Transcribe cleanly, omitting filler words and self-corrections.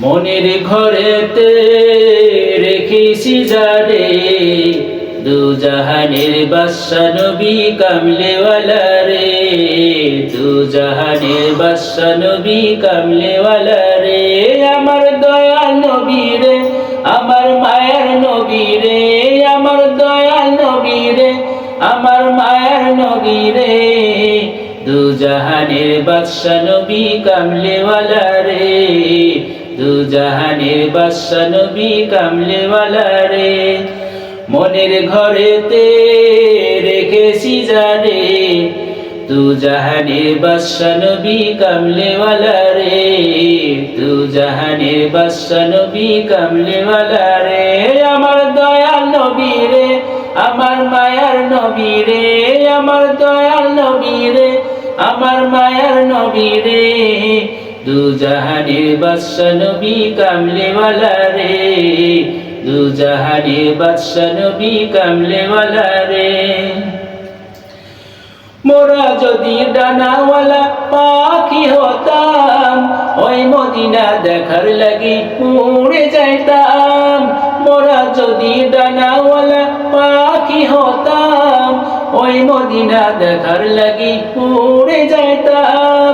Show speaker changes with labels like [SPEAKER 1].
[SPEAKER 1] মনের ঘরেতে রেখেছি যারে, দু জাহানের বাদশা নবী কামলেওয়ালা রে, দু জাহানের বাদশা নবী কামলেওয়ালা রে। আমার দয়াল নবী রে, আমার মায়ের নবী রে, আমার দয়াল নবী রে, আমার মায়ের নবী রে, দু জাহানের বাদশা নবী কামলেওয়ালা রে, দু জাহানের বাদশা নবী কামলেওয়ালা রে। মনের ঘরেতে রেখেছি যারে, দু জাহানের বাদশা নবী কামলেওয়ালা রে, দু জাহানের বাদশা নবী কামলেওয়ালা রে। আমার দয়াল নবী রে, আমার মায়ার নবী রে, আমার দয়াল নবী রে, আমার মায়ার নবী রে, দু জাহানের বাদশা নবী কামলেওয়ালা রে, দু জাহানের বাদশা নবী কামলেওয়ালা রে। মোরা যদি ডানাওয়ালা পাখি হতাম, ওই মদিনা দেখার লাগি উড়ে যাইতাম। মোরা যদি ডানাওয়ালা পাখি হতাম, ওই মদিনা দেখার লাগি উড়ে যাইতাম।